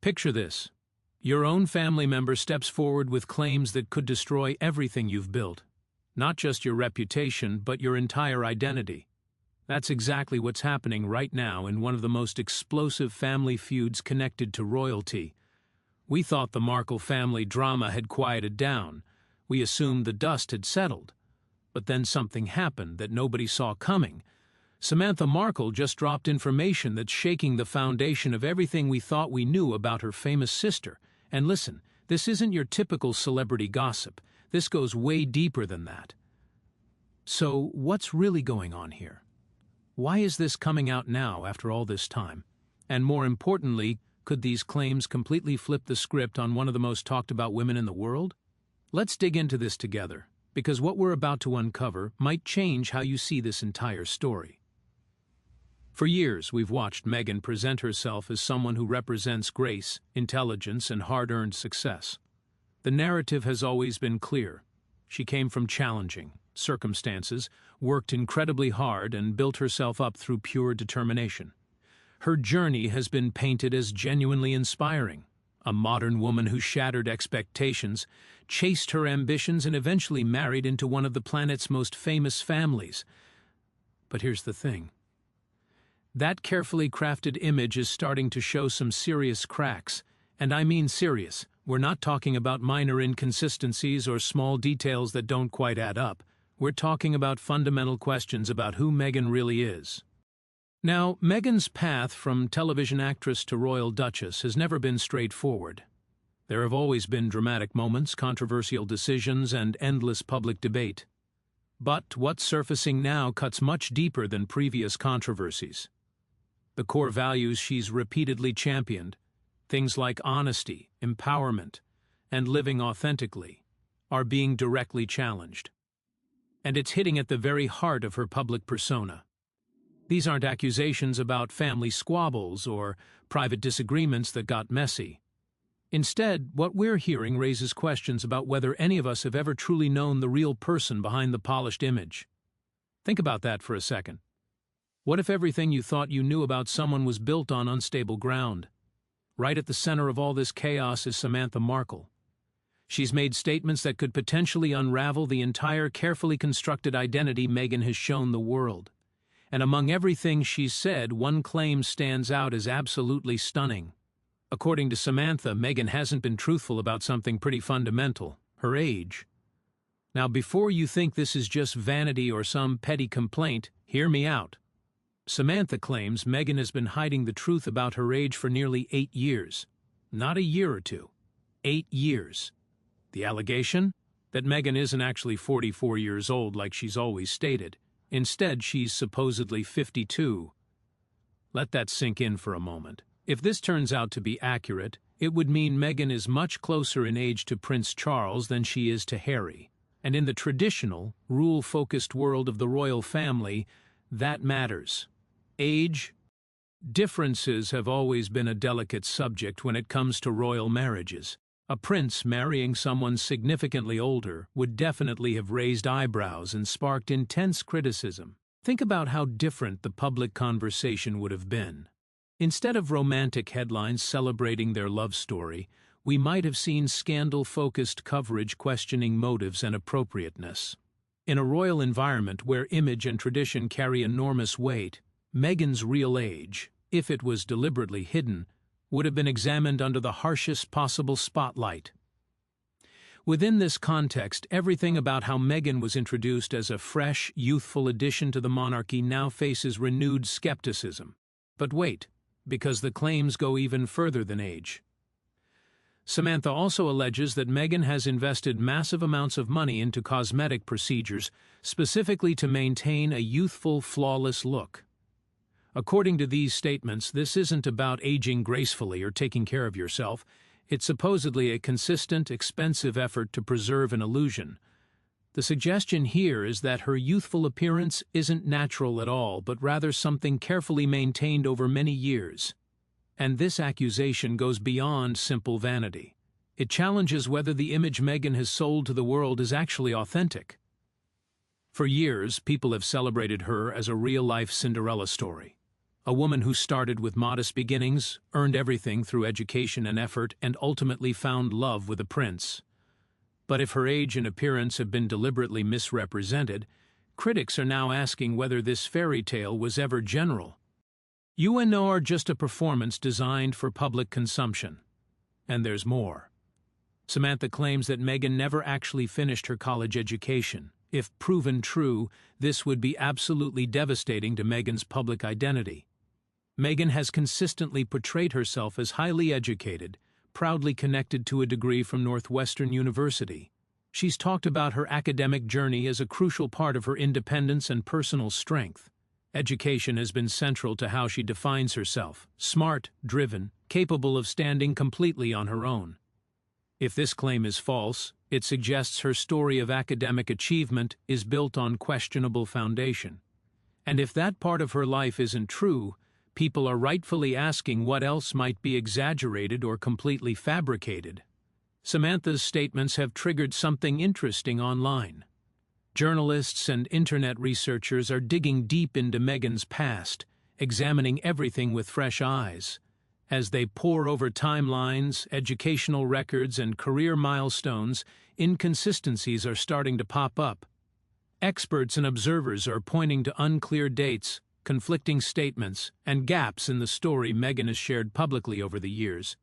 Picture this. Your own family member steps forward with claims that could destroy everything you've built. Not just your reputation, but your entire identity. That's exactly what's happening right now in one of the most explosive family feuds connected to royalty. We thought the Markle family drama had quieted down. We assumed the dust had settled. But then something happened that nobody saw coming. Samantha Markle just dropped information that's shaking the foundation of everything we thought we knew about her famous sister. And listen, this isn't your typical celebrity gossip. This goes way deeper than that. So, what's really going on here? Why is this coming out now after all this time? And more importantly, could these claims completely flip the script on one of the most talked about women in the world? Let's dig into this together, because what we're about to uncover might change how you see this entire story. For years, we've watched Meghan present herself as someone who represents grace, intelligence, and hard-earned success. The narrative has always been clear. She came from challenging circumstances, worked incredibly hard, and built herself up through pure determination. Her journey has been painted as genuinely inspiring. A modern woman who shattered expectations, chased her ambitions, and eventually married into one of the planet's most famous families. But here's the thing. That carefully crafted image is starting to show some serious cracks. And I mean serious. We're not talking about minor inconsistencies or small details that don't quite add up. We're talking about fundamental questions about who Meghan really is. Now, Meghan's path from television actress to royal duchess has never been straightforward. There have always been dramatic moments, controversial decisions, and endless public debate. But what's surfacing now cuts much deeper than previous controversies. The core values she's repeatedly championed, things like honesty, empowerment, and living authentically, are being directly challenged. And it's hitting at the very heart of her public persona. These aren't accusations about family squabbles or private disagreements that got messy. Instead, what we're hearing raises questions about whether any of us have ever truly known the real person behind the polished image. Think about that for a second. What if everything you thought you knew about someone was built on unstable ground? Right at the center of all this chaos is Samantha Markle. She's made statements that could potentially unravel the entire carefully constructed identity Meghan has shown the world. And among everything she's said, one claim stands out as absolutely stunning. According to Samantha, Meghan hasn't been truthful about something pretty fundamental: her age. Now, before you think this is just vanity or some petty complaint, hear me out. Samantha claims Meghan has been hiding the truth about her age for nearly 8 years. Not a year or two. 8 years. The allegation? That Meghan isn't actually 44 years old like she's always stated. Instead, she's supposedly 52. Let that sink in for a moment. If this turns out to be accurate, it would mean Meghan is much closer in age to Prince Charles than she is to Harry. And in the traditional, rule-focused world of the royal family, that matters. Age differences have always been a delicate subject when it comes to royal marriages. A prince marrying someone significantly older would definitely have raised eyebrows and sparked intense criticism. Think about how different the public conversation would have been. Instead of romantic headlines celebrating their love story, we might have seen scandal-focused coverage questioning motives and appropriateness. In a royal environment where image and tradition carry enormous weight, Meghan's real age, if it was deliberately hidden, would have been examined under the harshest possible spotlight. Within this context, everything about how Meghan was introduced as a fresh, youthful addition to the monarchy now faces renewed skepticism. But wait, because the claims go even further than age. Samantha also alleges that Meghan has invested massive amounts of money into cosmetic procedures, specifically to maintain a youthful, flawless look. According to these statements, this isn't about aging gracefully or taking care of yourself. It's supposedly a consistent, expensive effort to preserve an illusion. The suggestion here is that her youthful appearance isn't natural at all, but rather something carefully maintained over many years. And this accusation goes beyond simple vanity. It challenges whether the image Meghan has sold to the world is actually authentic. For years, people have celebrated her as a real-life Cinderella story. A woman who started with modest beginnings, earned everything through education and effort, and ultimately found love with a prince. But if her age and appearance have been deliberately misrepresented, critics are now asking whether this fairy tale was ever general. UNO are just a performance designed for public consumption. And there's more. Samantha claims that Meghan never actually finished her college education. If proven true, this would be absolutely devastating to Meghan's public identity. Meghan has consistently portrayed herself as highly educated, proudly connected to a degree from Northwestern University. She's talked about her academic journey as a crucial part of her independence and personal strength. Education has been central to how she defines herself: smart, driven, capable of standing completely on her own. If this claim is false, it suggests her story of academic achievement is built on questionable foundation. And if that part of her life isn't true, people are rightfully asking what else might be exaggerated or completely fabricated. Samantha's statements have triggered something interesting online. Journalists and internet researchers are digging deep into Meghan's past, examining everything with fresh eyes. As they pore over timelines, educational records, and career milestones, inconsistencies are starting to pop up. Experts and observers are pointing to unclear dates, conflicting statements, and gaps in the story Meghan has shared publicly over the years.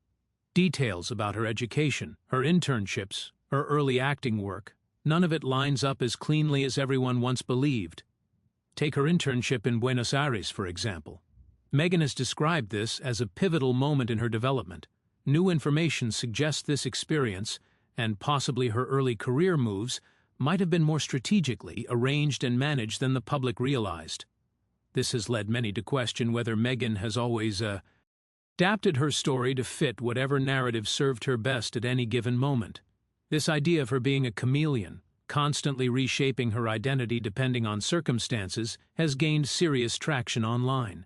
Details about her education, her internships, her early acting work, none of it lines up as cleanly as everyone once believed. Take her internship in Buenos Aires, for example. Meghan has described this as a pivotal moment in her development. New information suggests this experience, and possibly her early career moves, might have been more strategically arranged and managed than the public realized. This has led many to question whether Meghan has always adapted her story to fit whatever narrative served her best at any given moment. This idea of her being a chameleon, constantly reshaping her identity depending on circumstances, has gained serious traction online.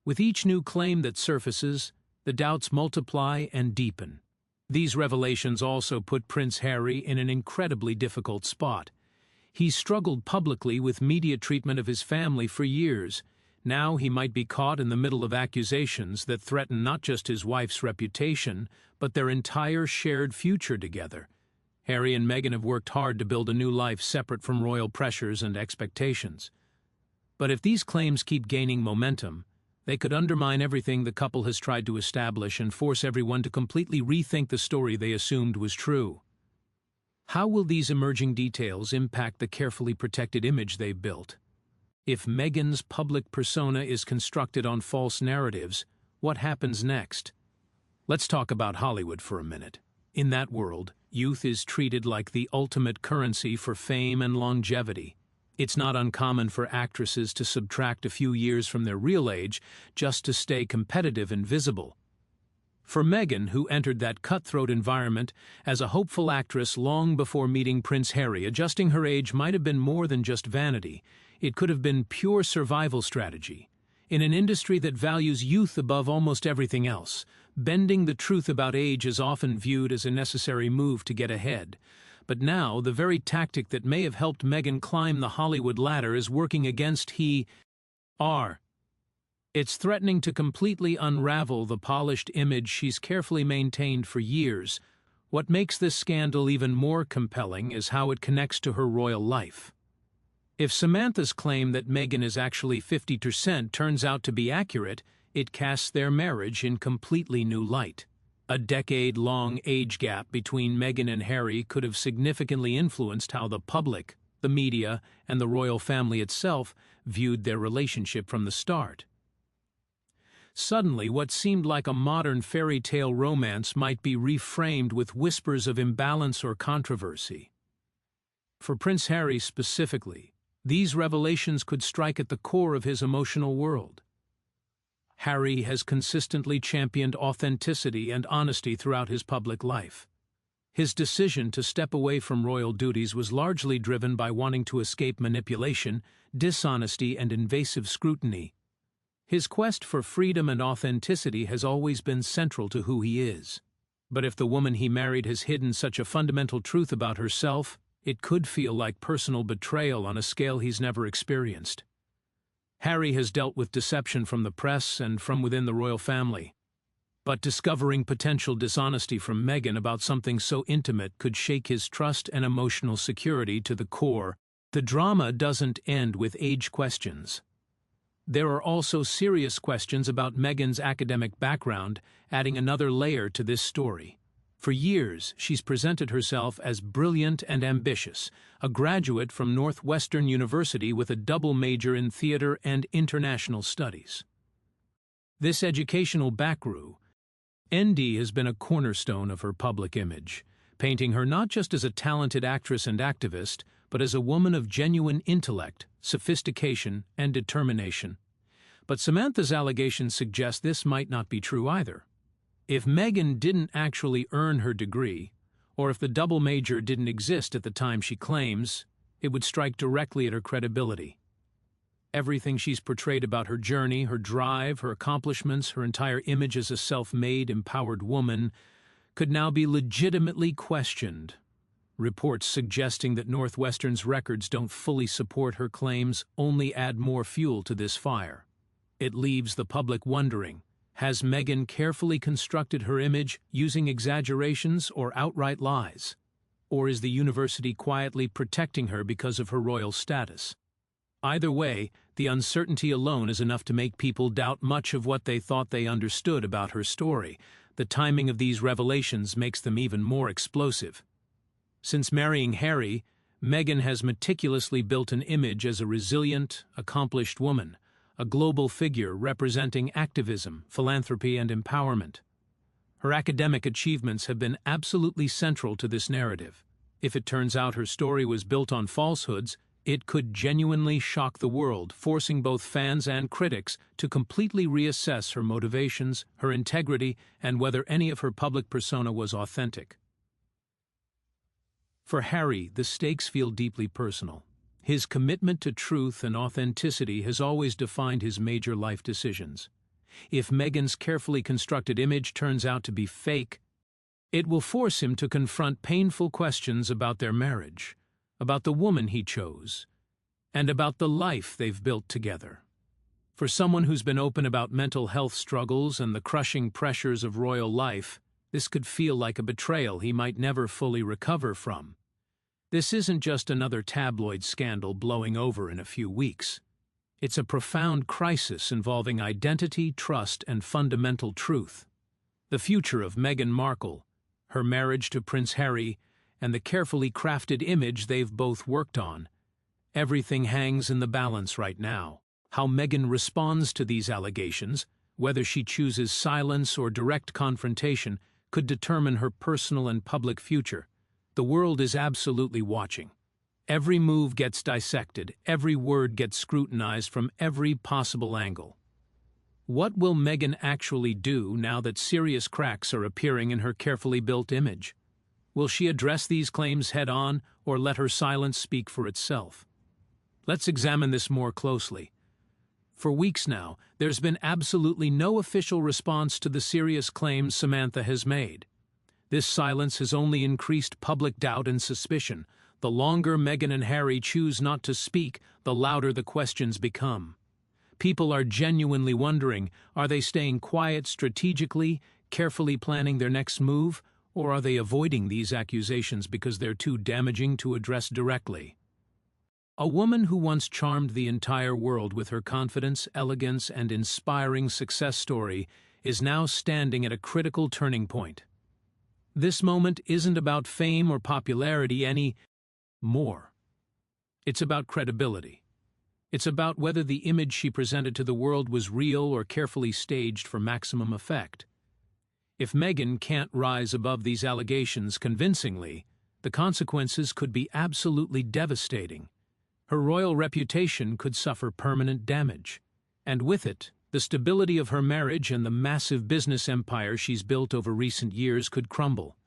With each new claim that surfaces, the doubts multiply and deepen. These revelations also put Prince Harry in an incredibly difficult spot. He's struggled publicly with media treatment of his family for years. Now he might be caught in the middle of accusations that threaten not just his wife's reputation, but their entire shared future together. Harry and Meghan have worked hard to build a new life separate from royal pressures and expectations. But if these claims keep gaining momentum, they could undermine everything the couple has tried to establish and force everyone to completely rethink the story they assumed was true. How will these emerging details impact the carefully protected image they've built? If Meghan's public persona is constructed on false narratives, what happens next? Let's talk about Hollywood for a minute. In that world, youth is treated like the ultimate currency for fame and longevity. It's not uncommon for actresses to subtract a few years from their real age just to stay competitive and visible. For Meghan, who entered that cutthroat environment as a hopeful actress long before meeting Prince Harry, adjusting her age might have been more than just vanity. It could have been pure survival strategy. In an industry that values youth above almost everything else, bending the truth about age is often viewed as a necessary move to get ahead. But now, the very tactic that may have helped Meghan climb the Hollywood ladder is working against her. It's threatening to completely unravel the polished image she's carefully maintained for years. What makes this scandal even more compelling is how it connects to her royal life. If Samantha's claim that Meghan is actually 50% turns out to be accurate, it casts their marriage in completely new light. A decade-long age gap between Meghan and Harry could have significantly influenced how the public, the media, and the royal family itself viewed their relationship from the start. Suddenly, what seemed like a modern fairy tale romance might be reframed with whispers of imbalance or controversy. For Prince Harry specifically, these revelations could strike at the core of his emotional world. Harry has consistently championed authenticity and honesty throughout his public life. His decision to step away from royal duties was largely driven by wanting to escape manipulation, dishonesty, and invasive scrutiny. His quest for freedom and authenticity has always been central to who he is. But if the woman he married has hidden such a fundamental truth about herself, it could feel like personal betrayal on a scale he's never experienced. Harry has dealt with deception from the press and from within the royal family. But discovering potential dishonesty from Meghan about something so intimate could shake his trust and emotional security to the core. The drama doesn't end with age questions. There are also serious questions about Meghan's academic background, adding another layer to this story. For years, she's presented herself as brilliant and ambitious, a graduate from Northwestern University with a double major in theater and international studies. This educational background, ND, has been a cornerstone of her public image, painting her not just as a talented actress and activist, but as a woman of genuine intellect, sophistication, and determination. But Samantha's allegations suggest this might not be true either. If Meghan didn't actually earn her degree, or if the double major didn't exist at the time she claims, it would strike directly at her credibility. Everything she's portrayed about her journey, her drive, her accomplishments, her entire image as a self-made, empowered woman, could now be legitimately questioned. Reports suggesting that Northwestern's records don't fully support her claims only add more fuel to this fire. It leaves the public wondering, has Meghan carefully constructed her image using exaggerations or outright lies? Or is the university quietly protecting her because of her royal status? Either way, the uncertainty alone is enough to make people doubt much of what they thought they understood about her story. The timing of these revelations makes them even more explosive. Since marrying Harry, Meghan has meticulously built an image as a resilient, accomplished woman, a global figure representing activism, philanthropy, and empowerment. Her academic achievements have been absolutely central to this narrative. If it turns out her story was built on falsehoods, it could genuinely shock the world, forcing both fans and critics to completely reassess her motivations, her integrity, and whether any of her public persona was authentic. For Harry, the stakes feel deeply personal. His commitment to truth and authenticity has always defined his major life decisions. If Meghan's carefully constructed image turns out to be fake, it will force him to confront painful questions about their marriage, about the woman he chose, and about the life they've built together. For someone who's been open about mental health struggles and the crushing pressures of royal life, this could feel like a betrayal he might never fully recover from. This isn't just another tabloid scandal blowing over in a few weeks. It's a profound crisis involving identity, trust, and fundamental truth. The future of Meghan Markle, her marriage to Prince Harry, and the carefully crafted image they've both worked on. Everything hangs in the balance right now. How Meghan responds to these allegations, whether she chooses silence or direct confrontation, could determine her personal and public future. The world is absolutely watching. Every move gets dissected, every word gets scrutinized from every possible angle. What will Meghan actually do now that serious cracks are appearing in her carefully built image? Will she address these claims head-on or let her silence speak for itself? Let's examine this more closely. For weeks now, there's been absolutely no official response to the serious claims Samantha has made. This silence has only increased public doubt and suspicion. The longer Meghan and Harry choose not to speak, the louder the questions become. People are genuinely wondering, are they staying quiet strategically, carefully planning their next move, or are they avoiding these accusations because they're too damaging to address directly? A woman who once charmed the entire world with her confidence, elegance, and inspiring success story is now standing at a critical turning point. This moment isn't about fame or popularity anymore. It's about credibility. It's about whether the image she presented to the world was real or carefully staged for maximum effect. If Meghan can't rise above these allegations convincingly, the consequences could be absolutely devastating. Her royal reputation could suffer permanent damage, and with it, the stability of her marriage and the massive business empire she's built over recent years could crumble.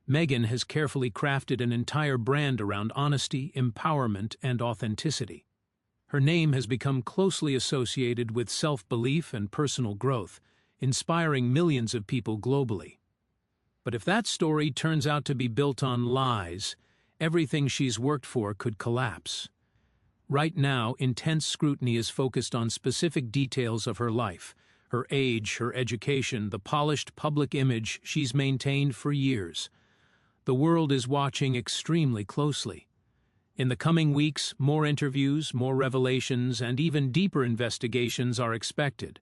Meghan has carefully crafted an entire brand around honesty, empowerment, and authenticity. Her name has become closely associated with self-belief and personal growth, inspiring millions of people globally. But if that story turns out to be built on lies, everything she's worked for could collapse. Right now, intense scrutiny is focused on specific details of her life, her age, her education, the polished public image she's maintained for years. The world is watching extremely closely. In the coming weeks, more interviews, more revelations, and even deeper investigations are expected.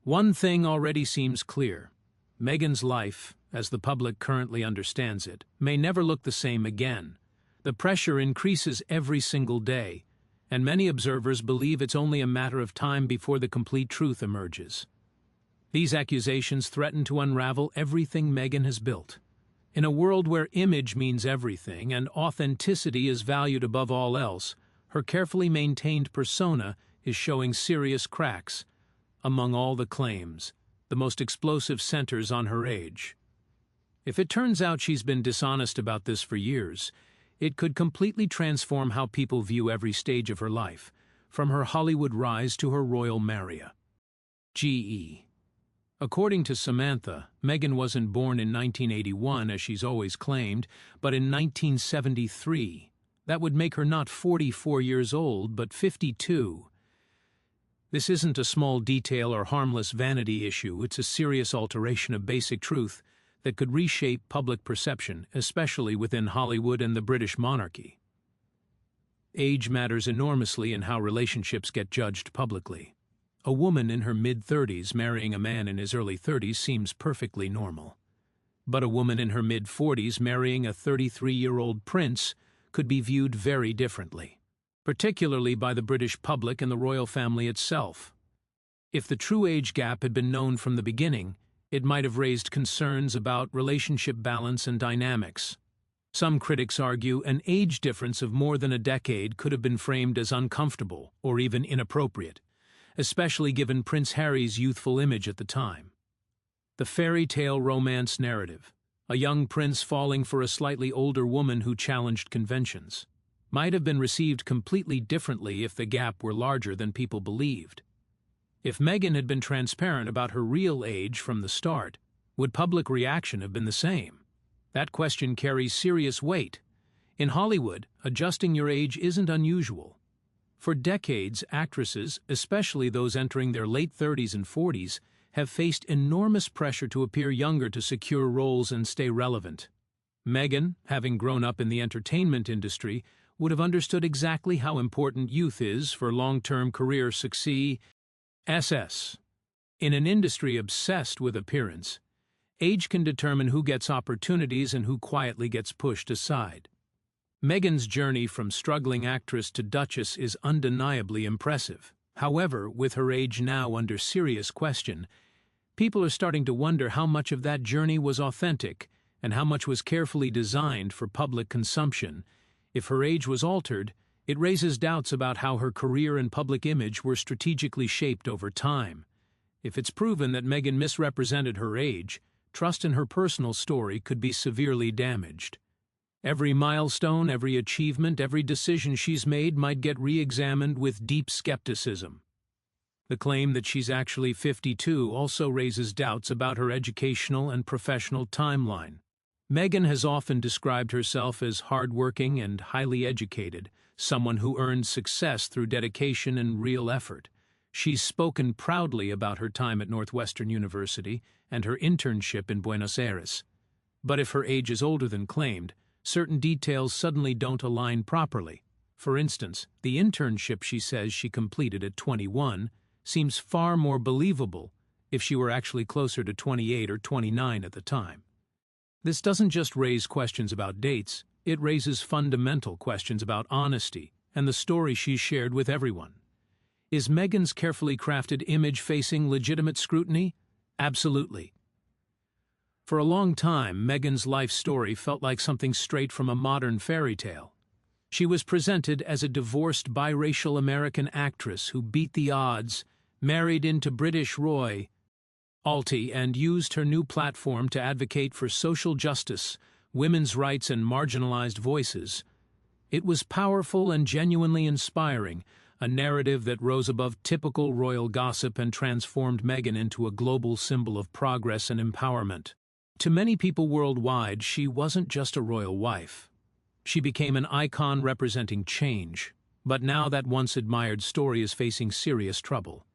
One thing already seems clear. Meghan's life, as the public currently understands it, may never look the same again. The pressure increases every single day, and many observers believe it's only a matter of time before the complete truth emerges. These accusations threaten to unravel everything Meghan has built. In a world where image means everything and authenticity is valued above all else, her carefully maintained persona is showing serious cracks. Among all the claims, the most explosive centers on her age. If it turns out she's been dishonest about this for years, it could completely transform how people view every stage of her life, from her Hollywood rise to her royal marriage. G.E. According to Samantha, Meghan wasn't born in 1981 as she's always claimed, but in 1973. That would make her not 44 years old, but 52. This isn't a small detail or harmless vanity issue, it's a serious alteration of basic truth that could reshape public perception, especially within Hollywood and the British monarchy. Age matters enormously in how relationships get judged publicly. A woman in her mid-30s marrying a man in his early 30s seems perfectly normal. But a woman in her mid-40s marrying a 33-year-old prince could be viewed very differently, particularly by the British public and the royal family itself. If the true age gap had been known from the beginning, it might have raised concerns about relationship balance and dynamics. Some critics argue an age difference of more than a decade could have been framed as uncomfortable or even inappropriate, especially given Prince Harry's youthful image at the time. The fairy tale romance narrative, a young prince falling for a slightly older woman who challenged conventions, might have been received completely differently if the gap were larger than people believed. If Meghan had been transparent about her real age from the start, would public reaction have been the same? That question carries serious weight. In Hollywood, adjusting your age isn't unusual. For decades, actresses, especially those entering their late 30s and 40s, have faced enormous pressure to appear younger to secure roles and stay relevant. Meghan, having grown up in the entertainment industry, would have understood exactly how important youth is for long-term career success. In an industry obsessed with appearance, age can determine who gets opportunities and who quietly gets pushed aside. Meghan's journey from struggling actress to duchess is undeniably impressive. However, with her age now under serious question, people are starting to wonder how much of that journey was authentic and how much was carefully designed for public consumption. If her age was altered, it raises doubts about how her career and public image were strategically shaped over time. If it's proven that Meghan misrepresented her age, trust in her personal story could be severely damaged. Every milestone, every achievement, every decision she's made might get re-examined with deep skepticism. The claim that she's actually 52 also raises doubts about her educational and professional timeline. Meghan has often described herself as hardworking and highly educated, someone who earned success through dedication and real effort. She's spoken proudly about her time at Northwestern University and her internship in Buenos Aires. But if her age is older than claimed, certain details suddenly don't align properly. For instance, the internship she says she completed at 21 seems far more believable if she were actually closer to 28 or 29 at the time. This doesn't just raise questions about dates, it raises fundamental questions about honesty and the story she's shared with everyone. Is Meghan's carefully crafted image facing legitimate scrutiny? Absolutely. For a long time, Meghan's life story felt like something straight from a modern fairy tale. She was presented as a divorced biracial American actress who beat the odds, married into British royalty, and used her new platform to advocate for social justice, women's rights, and marginalized voices. It was powerful and genuinely inspiring, a narrative that rose above typical royal gossip and transformed Meghan into a global symbol of progress and empowerment. To many people worldwide, she wasn't just a royal wife. She became an icon representing change, But now that once-admired story is facing serious trouble.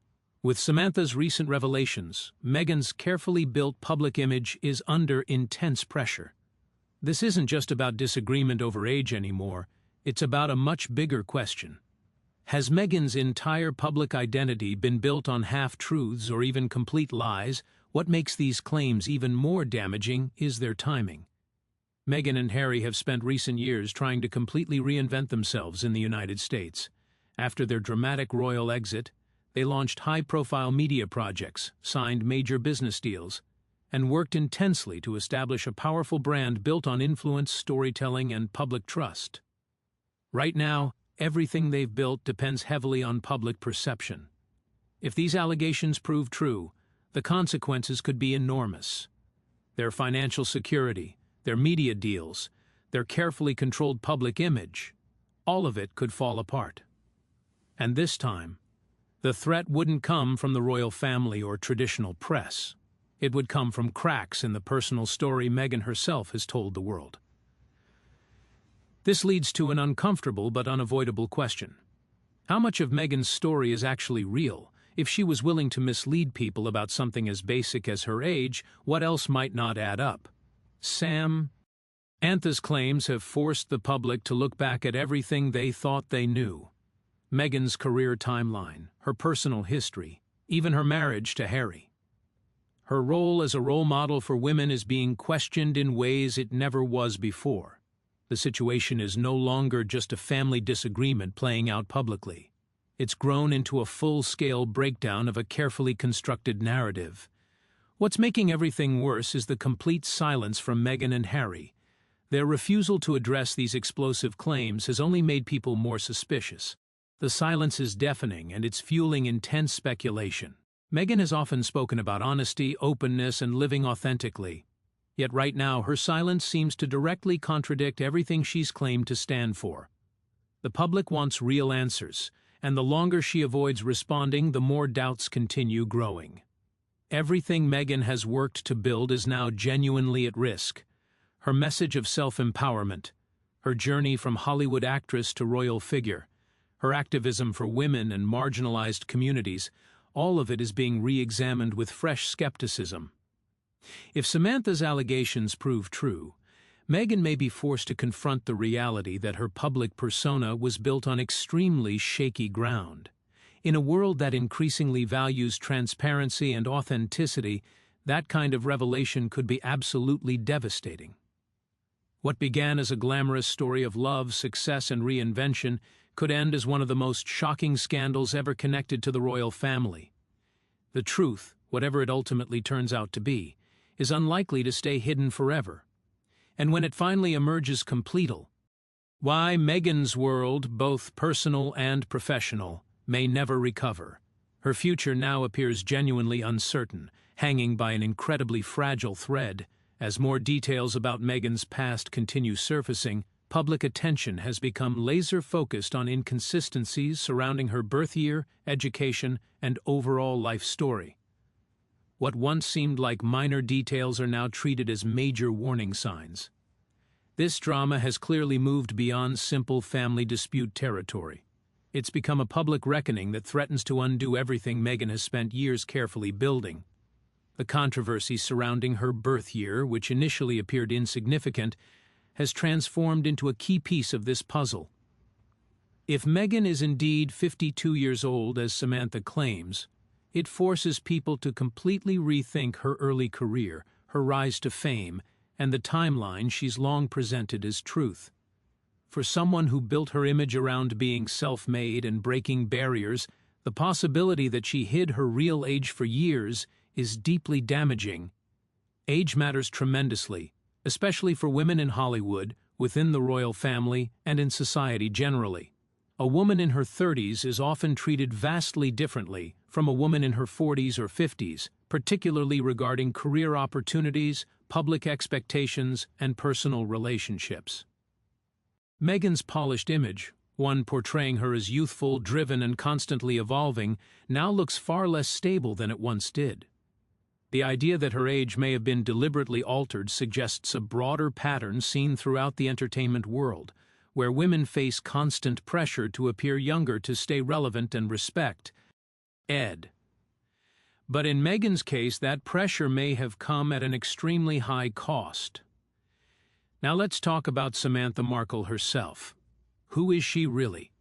With Samantha's recent revelations, Meghan's carefully built public image is under intense pressure. This isn't just about disagreement over age anymore, it's about a much bigger question. Has Meghan's entire public identity been built on half-truths or even complete lies? What makes these claims even more damaging is their timing. Meghan and Harry have spent recent years trying to completely reinvent themselves in the United States. After their dramatic royal exit, they launched high-profile media projects, signed major business deals, and worked intensely to establish a powerful brand built on influence, storytelling, and public trust. Right now, everything they've built depends heavily on public perception. If these allegations prove true, the consequences could be enormous. Their financial security, their media deals, their carefully controlled public image, all of it could fall apart. And this time, the threat wouldn't come from the royal family or traditional press. It would come from cracks in the personal story Meghan herself has told the world. This leads to an uncomfortable but unavoidable question. How much of Meghan's story is actually real? If she was willing to mislead people about something as basic as her age, what else might not add up? Samantha's claims have forced the public to look back at everything they thought they knew. Meghan's career timeline, her personal history, even her marriage to Harry. Her role as a role model for women is being questioned in ways it never was before. The situation is no longer just a family disagreement playing out publicly. It's grown into a full-scale breakdown of a carefully constructed narrative. What's making everything worse is the complete silence from Meghan and Harry. Their refusal to address these explosive claims has only made people more suspicious. The silence is deafening, and it's fueling intense speculation. Meghan has often spoken about honesty, openness, and living authentically. Yet right now, her silence seems to directly contradict everything she's claimed to stand for. The public wants real answers, and the longer she avoids responding, the more doubts continue growing. Everything Meghan has worked to build is now genuinely at risk. Her message of self-empowerment, her journey from Hollywood actress to royal figure, her activism for women and marginalized communities, all of it is being re-examined with fresh skepticism. If Samantha's allegations prove true, Meghan may be forced to confront the reality that her public persona was built on extremely shaky ground. In a world that increasingly values transparency and authenticity, that kind of revelation could be absolutely devastating. What began as a glamorous story of love, success, and reinvention could end as one of the most shocking scandals ever connected to the royal family. The truth, whatever it ultimately turns out to be, is unlikely to stay hidden forever. And when it finally emerges completely, why Meghan's world, both personal and professional, may never recover. Her future now appears genuinely uncertain, hanging by an incredibly fragile thread. As more details about Meghan's past continue surfacing, public attention has become laser-focused on inconsistencies surrounding her birth year, education, and overall life story. What once seemed like minor details are now treated as major warning signs. This drama has clearly moved beyond simple family dispute territory. It's become a public reckoning that threatens to undo everything Meghan has spent years carefully building. The controversy surrounding her birth year, which initially appeared insignificant, has transformed into a key piece of this puzzle. If Meghan is indeed 52 years old, as Samantha claims, it forces people to completely rethink her early career, her rise to fame, and the timeline she's long presented as truth. For someone who built her image around being self-made and breaking barriers, the possibility that she hid her real age for years is deeply damaging. Age matters tremendously, especially for women in Hollywood, within the royal family, and in society generally. A woman in her 30s is often treated vastly differently from a woman in her 40s or 50s, particularly regarding career opportunities, public expectations, and personal relationships. Meghan's polished image, one portraying her as youthful, driven, and constantly evolving, now looks far less stable than it once did. The idea that her age may have been deliberately altered suggests a broader pattern seen throughout the entertainment world, where women face constant pressure to appear younger to stay relevant and respect. Ed. But in Meghan's case, that pressure may have come at an extremely high cost. Now let's talk about Samantha Markle herself. Who is she really?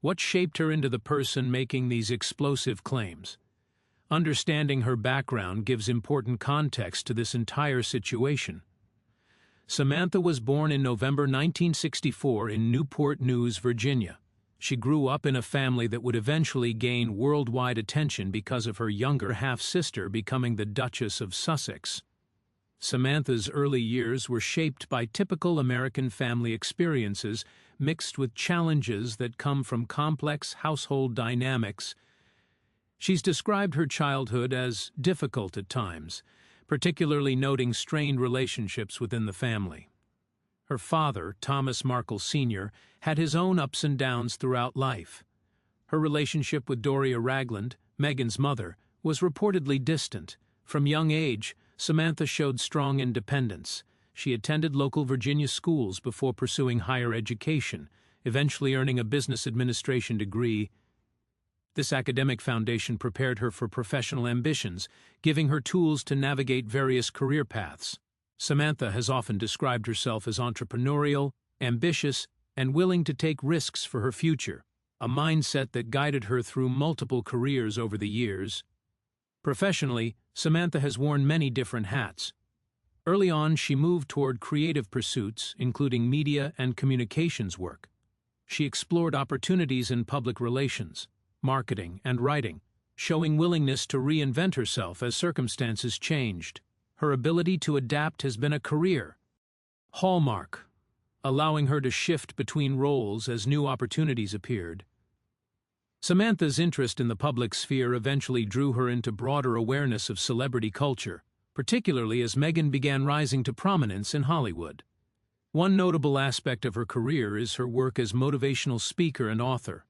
What shaped her into the person making these explosive claims? Understanding her background gives important context to this entire situation. Samantha was born in November 1964 in Newport News, Virginia. She grew up in a family that would eventually gain worldwide attention because of her younger half-sister becoming the Duchess of Sussex. Samantha's early years were shaped by typical American family experiences mixed with challenges that come from complex household dynamics. She's described her childhood as difficult at times, particularly noting strained relationships within the family. Her father, Thomas Markle Sr., had his own ups and downs throughout life. Her relationship with Doria Ragland, Meghan's mother, was reportedly distant. From young age, Samantha showed strong independence. She attended local Virginia schools before pursuing higher education, eventually earning a business administration degree. This academic foundation prepared her for professional ambitions, giving her tools to navigate various career paths. Samantha has often described herself as entrepreneurial, ambitious, and willing to take risks for her future, a mindset that guided her through multiple careers over the years. Professionally, Samantha has worn many different hats. Early on, she moved toward creative pursuits, including media and communications work. She explored opportunities in public relations, marketing, and writing, showing willingness to reinvent herself as circumstances changed. Her ability to adapt has been a career hallmark, allowing her to shift between roles as new opportunities appeared. Samantha's interest in the public sphere eventually drew her into broader awareness of celebrity culture, particularly as Meghan began rising to prominence in Hollywood. One notable aspect of her career is her work as motivational speaker and author.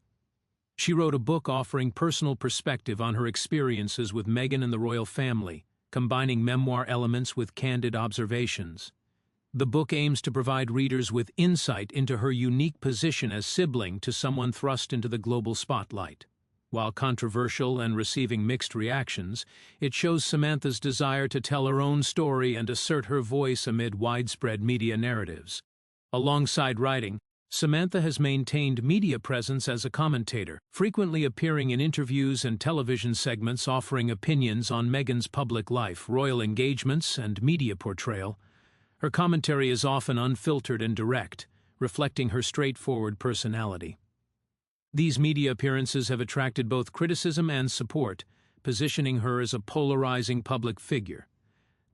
She wrote a book offering personal perspective on her experiences with Meghan and the royal family, combining memoir elements with candid observations. The book aims to provide readers with insight into her unique position as sibling to someone thrust into the global spotlight. While controversial and receiving mixed reactions, it shows Samantha's desire to tell her own story and assert her voice amid widespread media narratives. Alongside writing, Samantha has maintained media presence as a commentator, frequently appearing in interviews and television segments offering opinions on Meghan's public life, royal engagements, and media portrayal. Her commentary is often unfiltered and direct, reflecting her straightforward personality. These media appearances have attracted both criticism and support, positioning her as a polarizing public figure.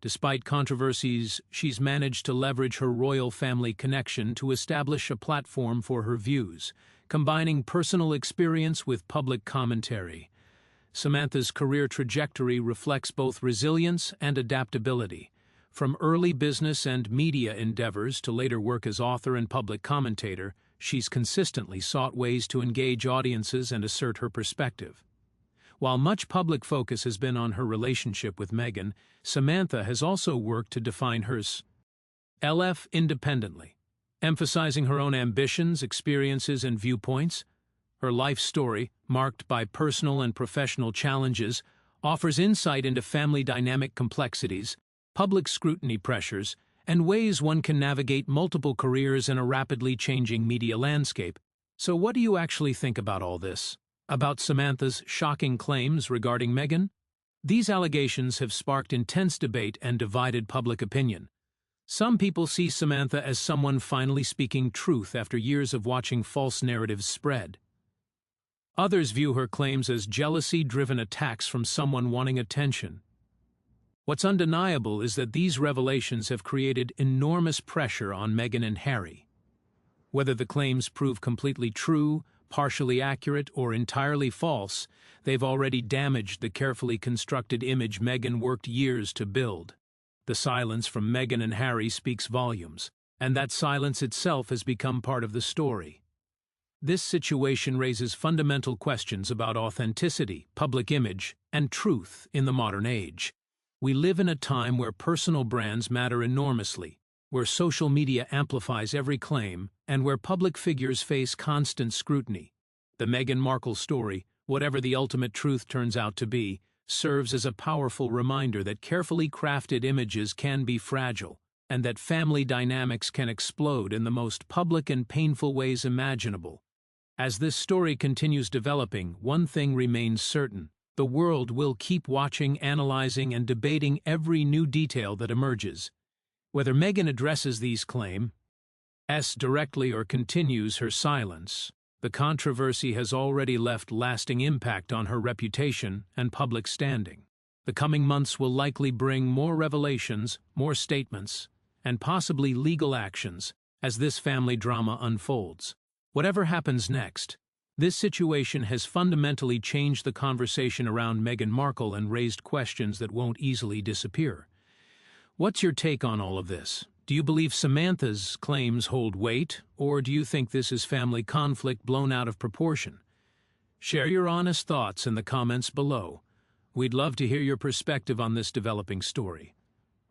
Despite controversies, she's managed to leverage her royal family connection to establish a platform for her views, combining personal experience with public commentary. Samantha's career trajectory reflects both resilience and adaptability. From early business and media endeavors to later work as author and public commentator, she's consistently sought ways to engage audiences and assert her perspective. While much public focus has been on her relationship with Meghan, Samantha has also worked to define hers independently, emphasizing her own ambitions, experiences, and viewpoints. Her life story, marked by personal and professional challenges, offers insight into family dynamic complexities, public scrutiny pressures, and ways one can navigate multiple careers in a rapidly changing media landscape. So what do you actually think about all this? About Samantha's shocking claims regarding Meghan? These allegations have sparked intense debate and divided public opinion. Some people see Samantha as someone finally speaking truth after years of watching false narratives spread. Others view her claims as jealousy-driven attacks from someone wanting attention. What's undeniable is that these revelations have created enormous pressure on Meghan and Harry. Whether the claims prove completely true, partially accurate, or entirely false, they've already damaged the carefully constructed image Meghan worked years to build. The silence from Meghan and Harry speaks volumes, and that silence itself has become part of the story. This situation raises fundamental questions about authenticity, public image, and truth in the modern age. We live in a time where personal brands matter enormously, where social media amplifies every claim, and where public figures face constant scrutiny. The Meghan Markle story, whatever the ultimate truth turns out to be, serves as a powerful reminder that carefully crafted images can be fragile, and that family dynamics can explode in the most public and painful ways imaginable. As this story continues developing, one thing remains certain: the world will keep watching, analyzing, and debating every new detail that emerges. Whether Meghan addresses these claims directly or continues her silence, the controversy has already left lasting impact on her reputation and public standing. The coming months will likely bring more revelations, more statements, and possibly legal actions as this family drama unfolds. Whatever happens next, this situation has fundamentally changed the conversation around Meghan Markle and raised questions that won't easily disappear. What's your take on all of this? Do you believe Samantha's claims hold weight, or do you think this is family conflict blown out of proportion? Share your honest thoughts in the comments below. We'd love to hear your perspective on this developing story.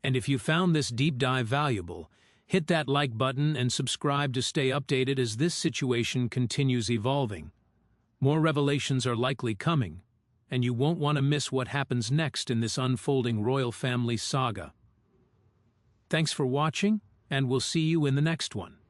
And if you found this deep dive valuable, hit that like button and subscribe to stay updated as this situation continues evolving. More revelations are likely coming, and you won't want to miss what happens next in this unfolding royal family saga. Thanks for watching, and we'll see you in the next one.